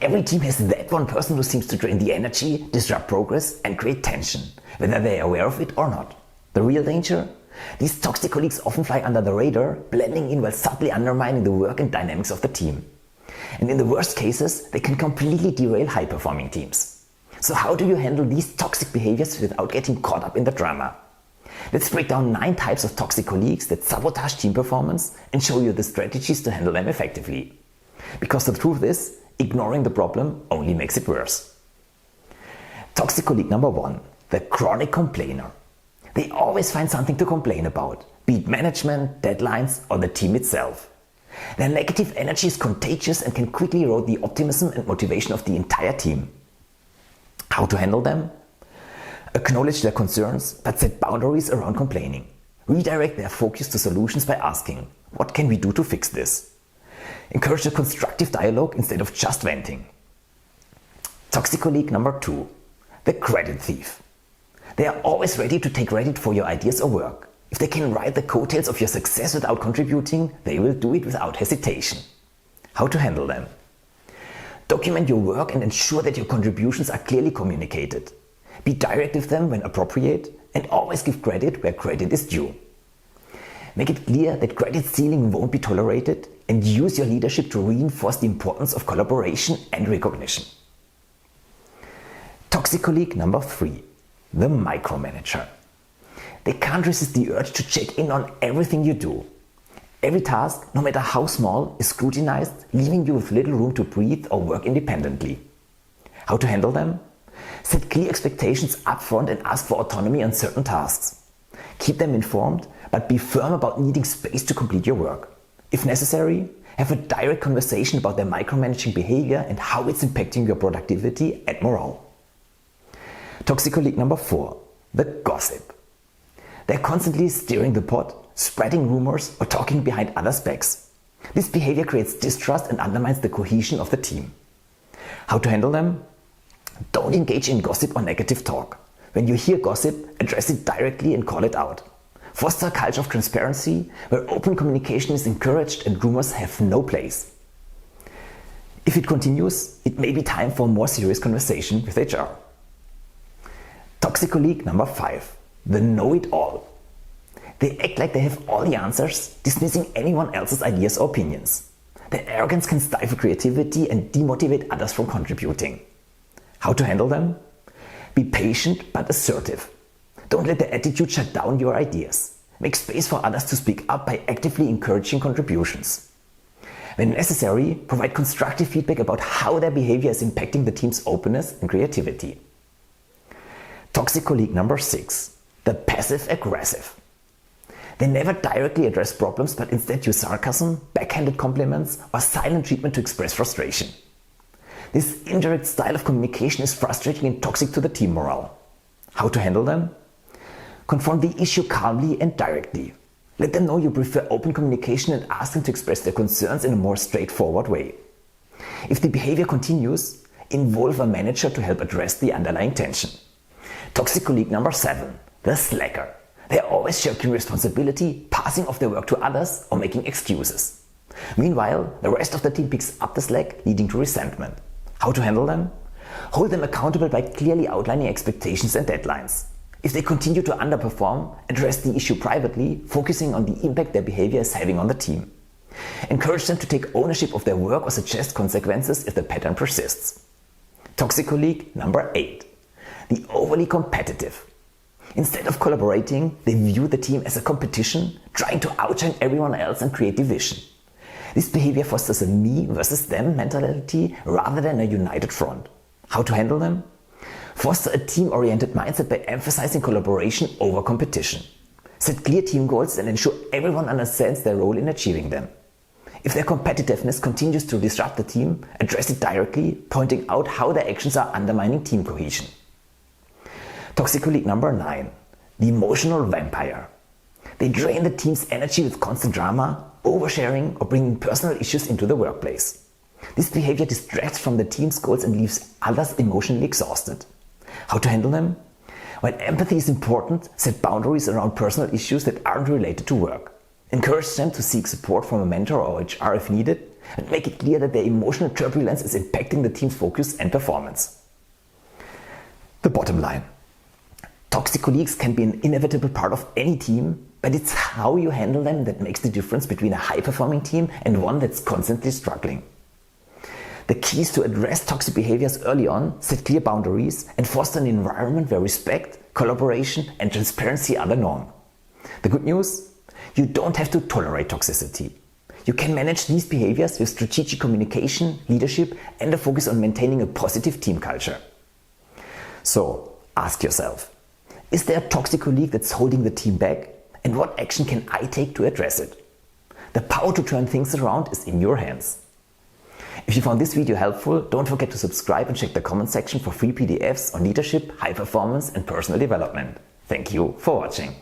Every team has that one person who seems to drain the energy, disrupt progress and create tension, whether they are aware of it or not. The real danger? These toxic colleagues often fly under the radar, blending in while subtly undermining the work and dynamics of the team. And in the worst cases, they can completely derail high-performing teams. So how do you handle these toxic behaviors without getting caught up in the drama? Let's break down 9 types of toxic colleagues that sabotage team performance and show you the strategies to handle them effectively. Because the truth is, ignoring the problem only makes it worse. Toxic colleague number 1, the chronic complainer. They always find something to complain about, be it management, deadlines or the team itself. Their negative energy is contagious and can quickly erode the optimism and motivation of the entire team. How to handle them? Acknowledge their concerns, but set boundaries around complaining. Redirect their focus to solutions by asking, what can we do to fix this? Encourage a constructive dialogue instead of just venting. Toxic colleague number 2, the credit thief. They are always ready to take credit for your ideas or work. If they can ride the coattails of your success without contributing, they will do it without hesitation. How to handle them? Document your work and ensure that your contributions are clearly communicated. Be direct with them when appropriate and always give credit where credit is due. Make it clear that credit stealing won't be tolerated and use your leadership to reinforce the importance of collaboration and recognition. Toxic colleague number 3, the micromanager. They can't resist the urge to check in on everything you do. Every task, no matter how small, is scrutinized, leaving you with little room to breathe or work independently. How to handle them? Set clear expectations upfront and ask for autonomy on certain tasks. Keep them informed, but be firm about needing space to complete your work. If necessary, have a direct conversation about their micromanaging behavior and how it's impacting your productivity and morale. Toxic colleague number 4, the gossip. They're constantly stirring the pot, spreading rumors or talking behind others' backs. This behavior creates distrust and undermines the cohesion of the team. How to handle them? Don't engage in gossip or negative talk. When you hear gossip, address it directly and call it out. Foster a culture of transparency where open communication is encouraged and rumors have no place. If it continues, it may be time for a more serious conversation with HR. Toxic colleague number 5, the know-it-all. They act like they have all the answers, dismissing anyone else's ideas or opinions. Their arrogance can stifle creativity and demotivate others from contributing. How to handle them? Be patient but assertive. Don't let their attitude shut down your ideas. Make space for others to speak up by actively encouraging contributions. When necessary, provide constructive feedback about how their behavior is impacting the team's openness and creativity. Toxic colleague number 6, the passive-aggressive. They never directly address problems but instead use sarcasm, backhanded compliments or silent treatment to express frustration. This indirect style of communication is frustrating and toxic to the team morale. How to handle them? Confront the issue calmly and directly. Let them know you prefer open communication and ask them to express their concerns in a more straightforward way. If the behavior continues, involve a manager to help address the underlying tension. Toxic colleague number 7, the slacker. They are always shirking responsibility, passing off their work to others or making excuses. Meanwhile, the rest of the team picks up the slack, leading to resentment. How to handle them? Hold them accountable by clearly outlining expectations and deadlines. If they continue to underperform, address the issue privately, focusing on the impact their behavior is having on the team. Encourage them to take ownership of their work or suggest consequences if the pattern persists. Toxic colleague number 8, the overly competitive. Instead of collaborating, they view the team as a competition, trying to outshine everyone else and create division. This behavior fosters a me versus them mentality rather than a united front. How to handle them? Foster a team-oriented mindset by emphasizing collaboration over competition. Set clear team goals and ensure everyone understands their role in achieving them. If their competitiveness continues to disrupt the team, address it directly, pointing out how their actions are undermining team cohesion. Toxic colleague number 9, the emotional vampire. They drain the team's energy with constant drama, oversharing or bringing personal issues into the workplace. This behavior distracts from the team's goals and leaves others emotionally exhausted. How to handle them? While empathy is important, set boundaries around personal issues that aren't related to work. Encourage them to seek support from a mentor or HR if needed, and make it clear that their emotional turbulence is impacting the team's focus and performance. The bottom line. Toxic colleagues can be an inevitable part of any team, but it's how you handle them that makes the difference between a high-performing team and one that's constantly struggling. The key is to address toxic behaviors early on, set clear boundaries, and foster an environment where respect, collaboration, and transparency are the norm. The good news? You don't have to tolerate toxicity. You can manage these behaviors with strategic communication, leadership, and a focus on maintaining a positive team culture. So, ask yourself, is there a toxic colleague that's holding the team back? And what action can I take to address it? The power to turn things around is in your hands. If you found this video helpful, don't forget to subscribe and check the comment section for free PDFs on leadership, high performance, and personal development. Thank you for watching.